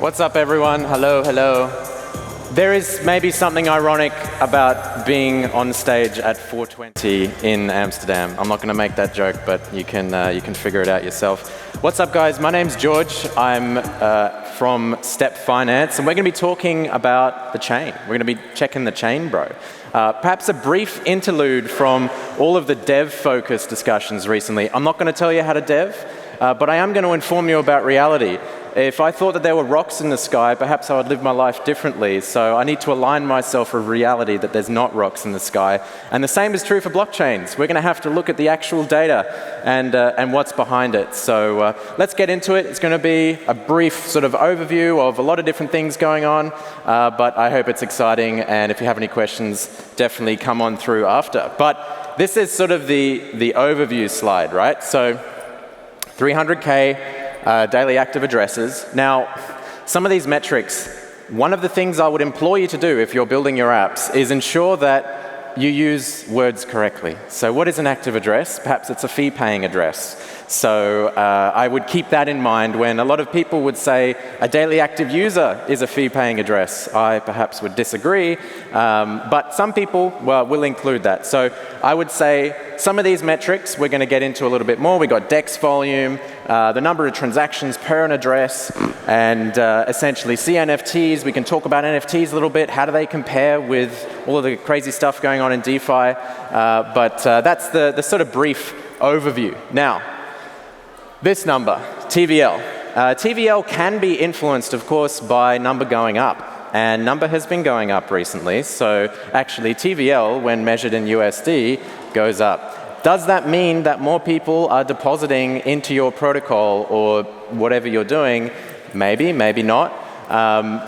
What's up, everyone? Hello, hello. There is maybe something ironic about being on stage at 420 in Amsterdam. I'm not going to make that joke, but you can figure it out yourself. What's up, guys? My name's George. I'm from Step Finance, and we're going to be talking about the chain. We're going to be checking the chain, bro. Perhaps a brief interlude from all of the dev-focused discussions recently. I'm not going to tell you how to dev, but I am going to inform you about reality. If I thought that there were rocks in the sky, perhaps I would live my life differently. So I need to align myself with reality that there's not rocks in the sky. And the same is true for blockchains. We're going to have to look at the actual data and what's behind it. So let's get into it. It's going to be a brief sort of overview of a lot of different things going on, but I hope it's exciting. And if you have any questions, definitely come on through after. But this is sort of the overview slide, right? So 300K. Daily active addresses. Now, some of these metrics, one of the things I would implore you to do if you're building your apps is ensure that you use words correctly. So what is an active address? Perhaps it's a fee-paying address. So I would keep that in mind when a lot of people would say a daily active user is a fee-paying address. I perhaps would disagree, but some people will include that. So I would say some of these metrics we're going to get into a little bit more. We got DEX volume, the number of transactions per an address, and essentially CNFTs. We can talk about NFTs a little bit. How do they compare with all of the crazy stuff going on in DeFi? But that's the sort of brief overview. Now, this number, TVL. TVL can be influenced, of course, by number going up. And number has been going up recently. So actually, TVL, when measured in USD, goes up. Does that mean that more people are depositing into your protocol or whatever you're doing? Maybe, maybe not.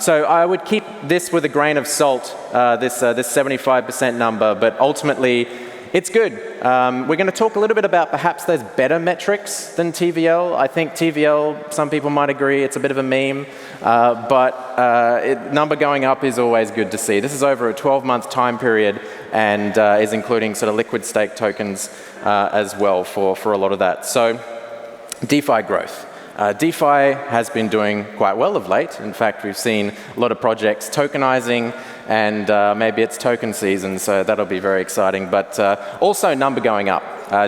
So I would keep this with a grain of salt, this 75% number, but ultimately, it's good. We're going to talk a little bit about perhaps there's better metrics than TVL. I think TVL, some people might agree, it's a bit of a meme, but number going up is always good to see. This is over a 12-month time period and is including sort of liquid stake tokens as well for a lot of that. So DeFi growth. DeFi has been doing quite well of late. In fact, we've seen a lot of projects tokenizing, and maybe it's token season, so that'll be very exciting. But also number going up.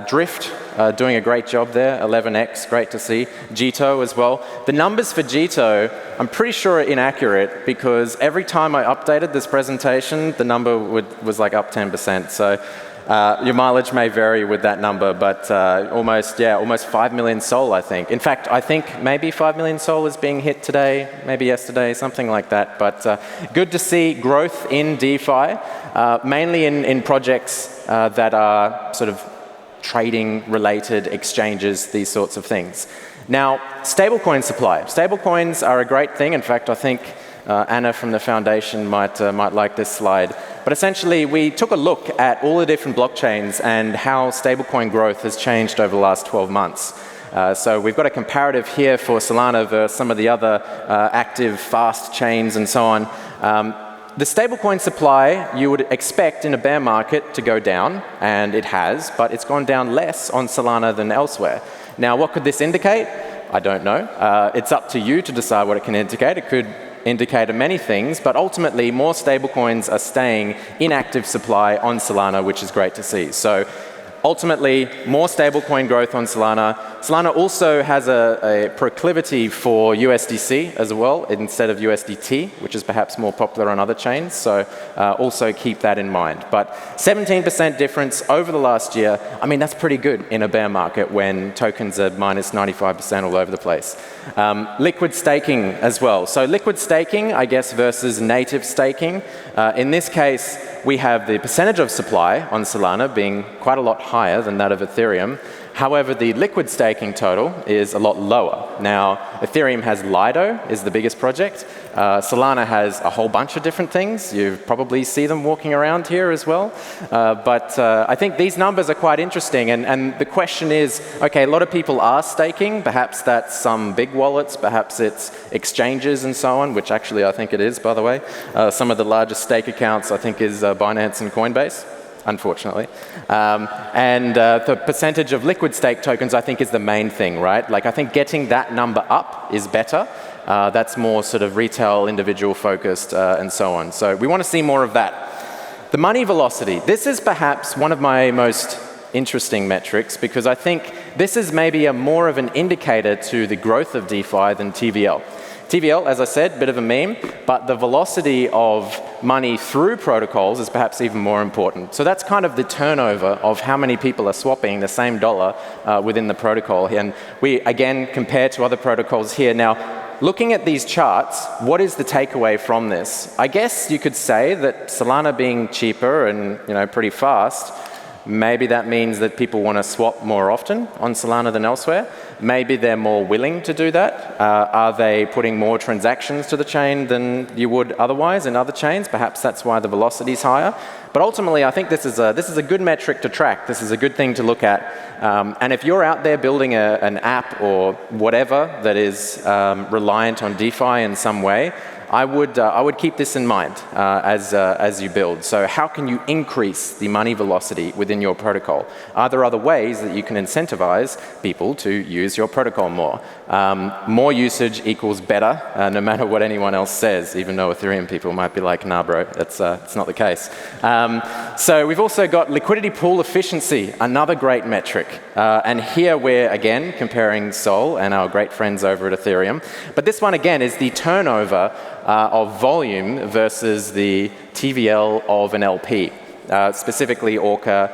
Drift, doing a great job there, 11x, great to see. Jito as well. The numbers for Jito, I'm pretty sure are inaccurate because every time I updated this presentation, the number was like up 10%. So your mileage may vary with that number, but almost 5 million SOL, I think. In fact, I think maybe 5 million SOL is being hit today, maybe yesterday, something like that. But good to see growth in DeFi, mainly in projects that are sort of trading-related exchanges, these sorts of things. Now, stablecoin supply. Stablecoins are a great thing. In fact, I think Anna from the foundation might like this slide. But essentially, we took a look at all the different blockchains and how stablecoin growth has changed over the last 12 months. So we've got a comparative here for Solana versus some of the other active, fast chains and so on. The stablecoin supply you would expect in a bear market to go down, and it has, but it's gone down less on Solana than elsewhere. Now, what could this indicate? I don't know. It's up to you to decide what it can indicate. It could indicate many things, but ultimately more stablecoins are staying in active supply on Solana, which is great to see. So ultimately, more stablecoin growth on Solana. Solana also has a proclivity for USDC as well instead of USDT, which is perhaps more popular on other chains. So also keep that in mind. But 17% difference over the last year. I mean, that's pretty good in a bear market when tokens are minus 95% all over the place. Liquid staking as well. So liquid staking, I guess, versus native staking. In this case, we have the percentage of supply on Solana being quite a lot higher than that of Ethereum. However, the liquid staking total is a lot lower. Now, Ethereum has Lido, is the biggest project. Solana has a whole bunch of different things. You probably see them walking around here as well. But I think these numbers are quite interesting. And the question is, okay, a lot of people are staking. Perhaps that's some big wallets. Perhaps it's exchanges and so on, which actually I think it is, by the way. Some of the largest stake accounts, I think, is Binance and Coinbase. unfortunately. The percentage of liquid stake tokens, I think, is the main thing, right? Like, I think getting that number up is better. That's more sort of retail, individual focused, and so on. So we want to see more of that. The money velocity. This is perhaps one of my most interesting metrics, because I think this is maybe more of an indicator to the growth of DeFi than TVL. TVL, as I said, bit of a meme, but the velocity of money through protocols is perhaps even more important. So that's kind of the turnover of how many people are swapping the same dollar within the protocol. And we, again, compare to other protocols here. Now, looking at these charts, what is the takeaway from this? I guess you could say that Solana being cheaper and pretty fast, maybe that means that people want to swap more often on Solana than elsewhere. Maybe they're more willing to do that. Are they putting more transactions to the chain than you would otherwise in other chains? Perhaps that's why the velocity is higher. But ultimately, I think this is a good metric to track. This is a good thing to look at. And if you're out there building an app or whatever that is reliant on DeFi in some way, I would keep this in mind as you build. So how can you increase the money velocity within your protocol? Are there other ways that you can incentivize people to use your protocol more? More usage equals better, no matter what anyone else says, even though Ethereum people might be like, nah, bro, it's not the case. So we've also got liquidity pool efficiency, another great metric. And here we're, again, comparing Sol and our great friends over at Ethereum. But this one, again, is the turnover of volume versus the TVL of an LP, specifically Orca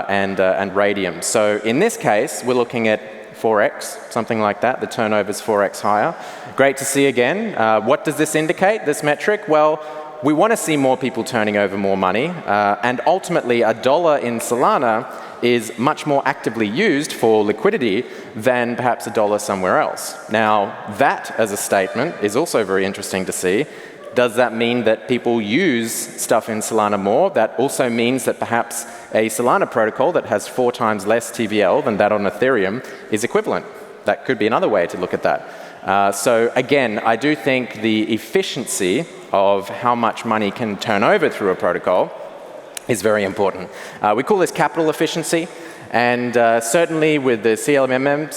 and Radium. So in this case, we're looking at 4x, something like that. The turnover's 4x higher. Great to see again. What does this indicate, this metric? Well, we want to see more people turning over more money, and ultimately $1 in Solana is much more actively used for liquidity than perhaps $1 somewhere else. Now, that as a statement is also very interesting to see. Does that mean that people use stuff in Solana more? That also means that perhaps a Solana protocol that has 4 times less TVL than that on Ethereum is equivalent. That could be another way to look at that. So again, I do think the efficiency of how much money can turn over through a protocol is very important. We call this capital efficiency, and certainly with the CLMM,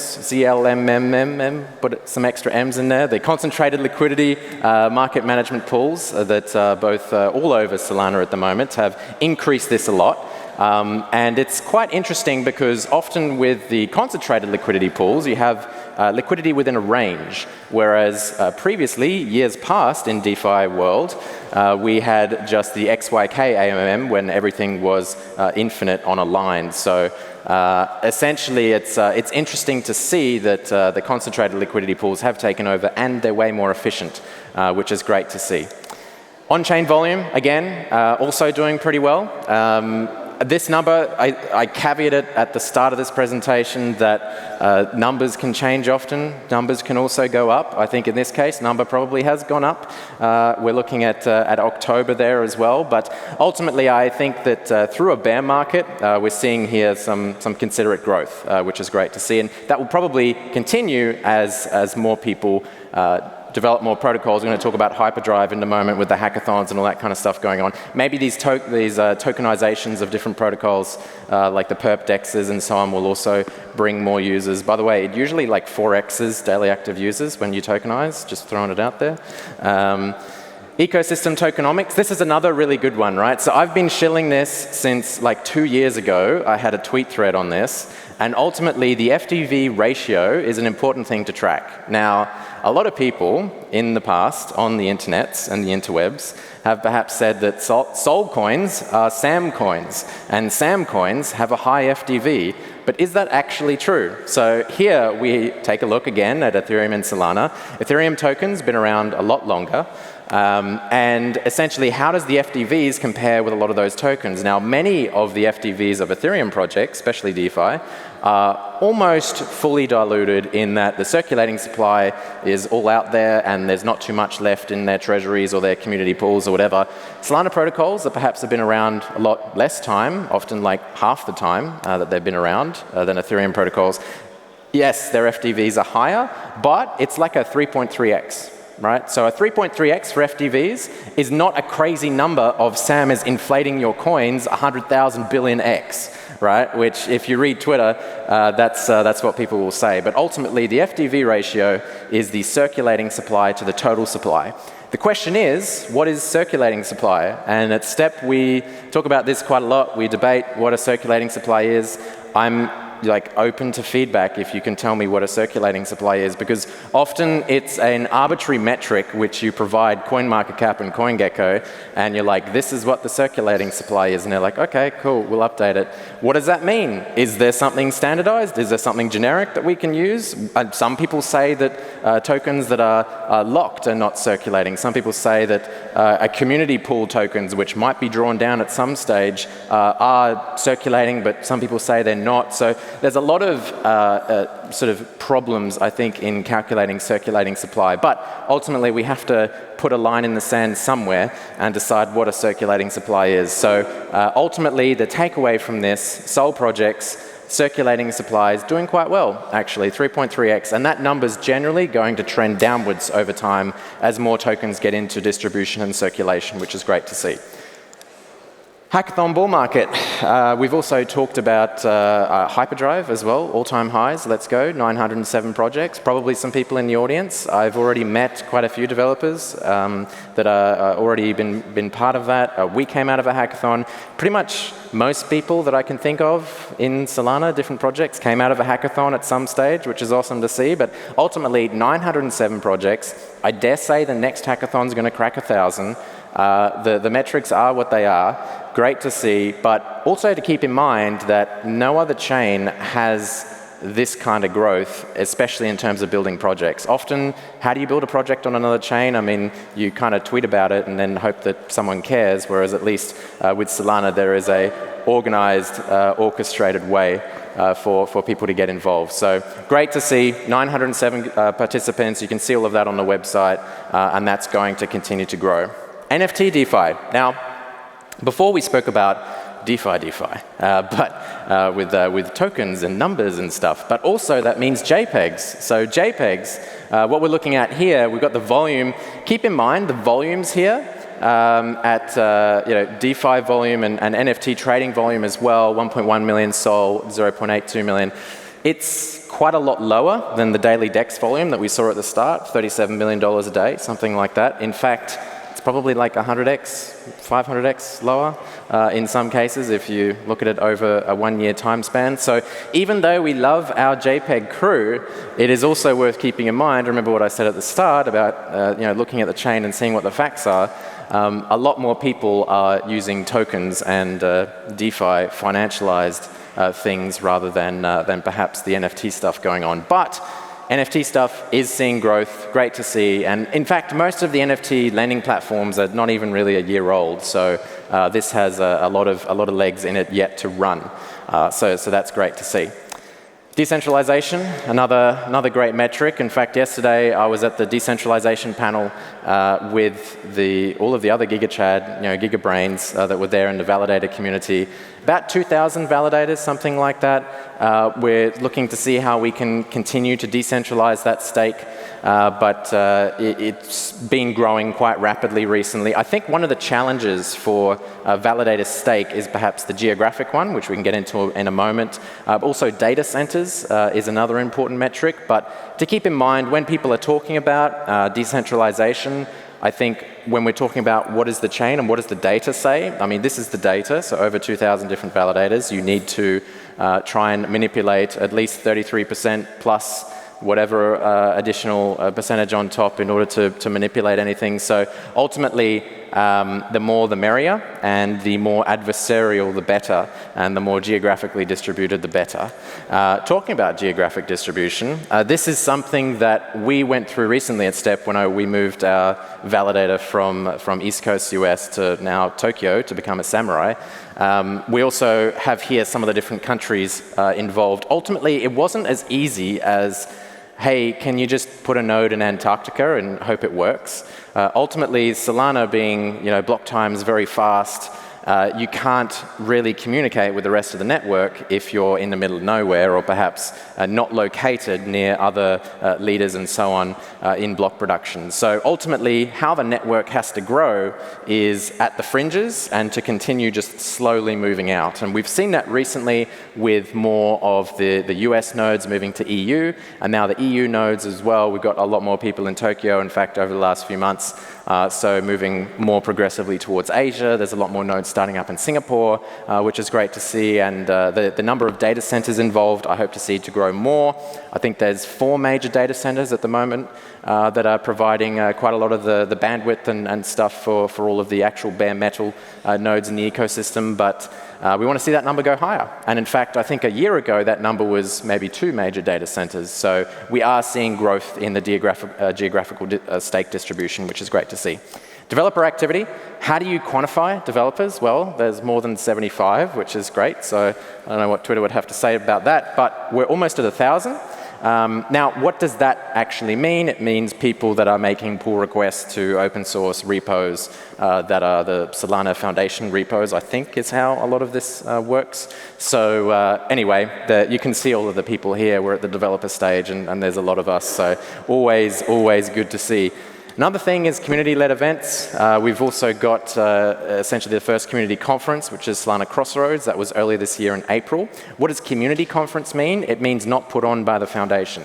put some extra M's in there, the concentrated liquidity market management pools that both all over Solana at the moment have increased this a lot. And it's quite interesting because often with the concentrated liquidity pools, you have liquidity within a range, whereas previously, years past in DeFi world, we had just the XYK AMM when everything was infinite on a line. So essentially, it's interesting to see that the concentrated liquidity pools have taken over and they're way more efficient, which is great to see. On-chain volume, again, also doing pretty well. This number, I caveated at the start of this presentation that numbers can change often. Numbers can also go up. I think in this case, number probably has gone up. We're looking at October there as well. But ultimately, I think that through a bear market, we're seeing here some considerate growth, which is great to see. And that will probably continue as more people develop more protocols. We're going to talk about hyperdrive in a moment with the hackathons and all that kind of stuff going on. Maybe these tokenizations of different protocols, like the perp dexes and so on, will also bring more users. By the way, it usually like 4x's daily active users when you tokenize, just throwing it out there. Ecosystem tokenomics, this is another really good one, right? So I've been shilling this since like 2 years ago. I had a tweet thread on this. And ultimately, the FTV ratio is an important thing to track. Now, a lot of people in the past on the internets and the interwebs have perhaps said that Sol coins are Sam coins, and Sam coins have a high FTV. But is that actually true? So here we take a look again at Ethereum and Solana. Ethereum tokens been around a lot longer. And essentially, how does the FTVs compare with a lot of those tokens? Now, many of the FTVs of Ethereum projects, especially DeFi, are almost fully diluted in that the circulating supply is all out there and there's not too much left in their treasuries or their community pools or whatever. Solana protocols that perhaps have been around a lot less time, often like half the time that they've been around than Ethereum protocols. Yes, their FTVs are higher, but it's like a 3.3x. right? So a 3.3x for FTVs is not a crazy number of Sam is inflating your coins 100,000 billion x, right? Which, if you read Twitter, that's what people will say. But ultimately, the FTV ratio is the circulating supply to the total supply. The question is, what is circulating supply? And at STEP, we talk about this quite a lot. We debate what a circulating supply is. I'm open to feedback if you can tell me what a circulating supply is, because often it's an arbitrary metric which you provide CoinMarketCap and CoinGecko, and you're like, this is what the circulating supply is, and they're like, okay, cool, we'll update it. What does that mean? Is there something standardized? Is there something generic that we can use? Some people say that tokens that are locked are not circulating. Some people say that a community pool tokens, which might be drawn down at some stage, are circulating, but some people say they're not. So there's a lot of sort of problems, I think, in calculating circulating supply. But ultimately, we have to put a line in the sand somewhere and decide what a circulating supply is. So ultimately, the takeaway from this, Sol projects, circulating supply is doing quite well, actually, 3.3x. And that number's generally going to trend downwards over time as more tokens get into distribution and circulation, which is great to see. Hackathon bull market. We've also talked about Hyperdrive as well, all-time highs. Let's go, 907 projects. Probably some people in the audience. I've already met quite a few developers that are already been part of that. We came out of a hackathon. Pretty much most people that I can think of in Solana, different projects, came out of a hackathon at some stage, which is awesome to see. But ultimately, 907 projects. I dare say the next hackathon's going to crack 1,000. The metrics are what they are. Great to see, but also to keep in mind that no other chain has this kind of growth, especially in terms of building projects. Often, how do you build a project on another chain? I mean, you kind of tweet about it and then hope that someone cares, whereas at least with Solana, there is a organized, orchestrated way for people to get involved. So great to see, 907 participants. You can see all of that on the website, and that's going to continue to grow. NFT DeFi. Now, before we spoke about DeFi, but with tokens and numbers and stuff, but also that means JPEGs. So JPEGs, what we're looking at here, we've got the volume. Keep in mind the volumes here at DeFi volume and NFT trading volume as well, 1.1 million Sol, 0.82 million. It's quite a lot lower than the daily DEX volume that we saw at the start, $37 million a day, something like that. In fact, it's probably like 100x, 500x lower in some cases if you look at it over a one-year time span. So even though we love our JPEG crew, it is also worth keeping in mind, remember what I said at the start about looking at the chain and seeing what the facts are. A lot more people are using tokens and DeFi financialized things rather than perhaps the NFT stuff going on. But NFT stuff is seeing growth, great to see, and in fact, most of the NFT lending platforms are not even really a year old, so this has a lot of legs in it yet to run. So that's great to see. Decentralization, another great metric. In fact, yesterday I was at the decentralization panel with all of the other GigaChad, GigaBrains that were there in the validator community. About 2,000 validators, something like that. We're looking to see how we can continue to decentralize that stake, but it's been growing quite rapidly recently. I think one of the challenges for validator stake is perhaps the geographic one, which we can get into in a moment. Also, data centers is another important metric. But to keep in mind, when people are talking about decentralization, I think when we're talking about what is the chain and what does the data say, I mean, this is the data, so over 2,000 different validators. You need to try and manipulate at least 33% plus whatever additional percentage on top in order to manipulate anything. So ultimately, the more the merrier, and the more adversarial the better, and the more geographically distributed the better. Talking about geographic distribution, this is something that we went through recently at STEP when we moved our validator from East Coast US to now Tokyo to become a Samurai. We also have here some of the different countries involved. Ultimately, it wasn't as easy as, hey, can you just put a node in Antarctica and hope it works? Ultimately, Solana being, block times very fast, you can't really communicate with the rest of the network if you're in the middle of nowhere or perhaps not located near other leaders and so on in block production. So ultimately, how the network has to grow is at the fringes and to continue just slowly moving out. And we've seen that recently with more of the US nodes moving to EU, and now the EU nodes as well. We've got a lot more people in Tokyo, in fact, over the last few months. So moving more progressively towards Asia. There's a lot more nodes starting up in Singapore, which is great to see. And the number of data centers involved, I hope to see to grow more. I think there's 4 major data centers at the moment that are providing quite a lot of the bandwidth and stuff for all of the actual bare metal nodes in the ecosystem. But we want to see that number go higher. And in fact, I think a year ago, that number was maybe 2 major data centers. So we are seeing growth in the geographical stake distribution, which is great to see. Developer activity. How do you quantify developers? Well, there's more than 75, which is great. So I don't know what Twitter would have to say about that, but we're almost at 1,000. Now, what does that actually mean? It means people that are making pull requests to open source repos that are the Solana Foundation repos, I think is how a lot of this works. So anyway, you can see all of the people here. We're at the developer stage, and there's a lot of us. So always good to see. Another thing is community-led events. We've also got essentially the first community conference, which is Solana Crossroads. That was earlier this year in April. What does community conference mean? It means not put on by the foundation.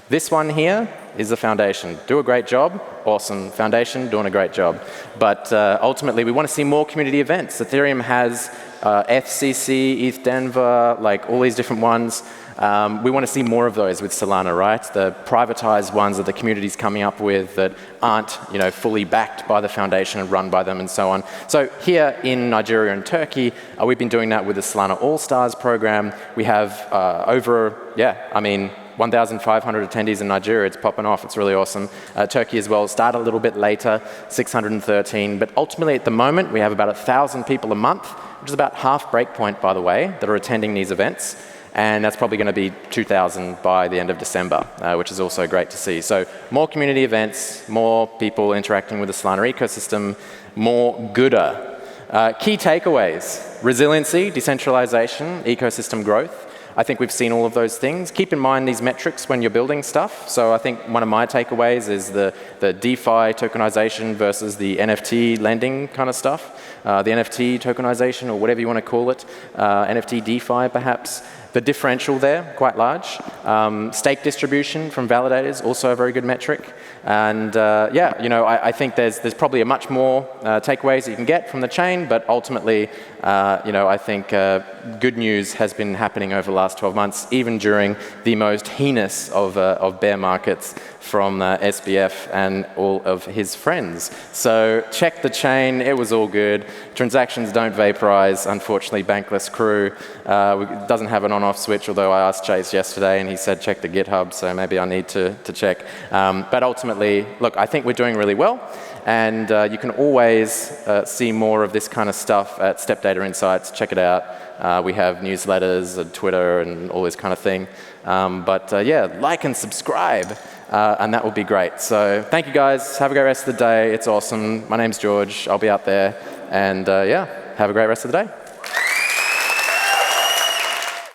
This one here is the foundation. Do a great job. Awesome. Foundation doing a great job. But ultimately, we want to see more community events. Ethereum has FCC, ETH Denver, like all these different ones. We want to see more of those with Solana, right? The privatized ones that the community's coming up with that aren't, fully backed by the foundation and run by them and so on. So here in Nigeria and Turkey, we've been doing that with the Solana All-Stars program. We have 1,500 attendees in Nigeria. It's popping off. It's really awesome. Turkey as well started a little bit later, 613. But ultimately, at the moment, we have about 1,000 people a month, which is about half Breakpoint, by the way, that are attending these events. And that's probably going to be 2,000 by the end of December, which is also great to see. So more community events, more people interacting with the Solana ecosystem, more gooder. Key takeaways: resiliency, decentralization, ecosystem growth. I think we've seen all of those things. Keep in mind these metrics when you're building stuff. So I think one of my takeaways is the DeFi tokenization versus the NFT lending kind of stuff. The NFT tokenization, or whatever you want to call it, NFT DeFi perhaps. The differential there, quite large. Stake distribution from validators, also a very good metric. And I think there's probably a much more takeaways that you can get from the chain, but ultimately, I think good news has been happening over the last 12 months, even during the most heinous of bear markets from SBF and all of his friends. So check the chain, it was all good. Transactions don't vaporize. Unfortunately, Bankless Crew doesn't have an on-off switch, although I asked Chase yesterday and he said check the GitHub, so maybe I need to check. But ultimately, look, I think we're doing really well. And you can always see more of this kind of stuff at Step Data Insights. Check it out. We have newsletters and Twitter and all this kind of thing. Like and subscribe. And that would be great. So thank you guys. Have a great rest of the day. It's awesome. My name's George. I'll be out there. And have a great rest of the day.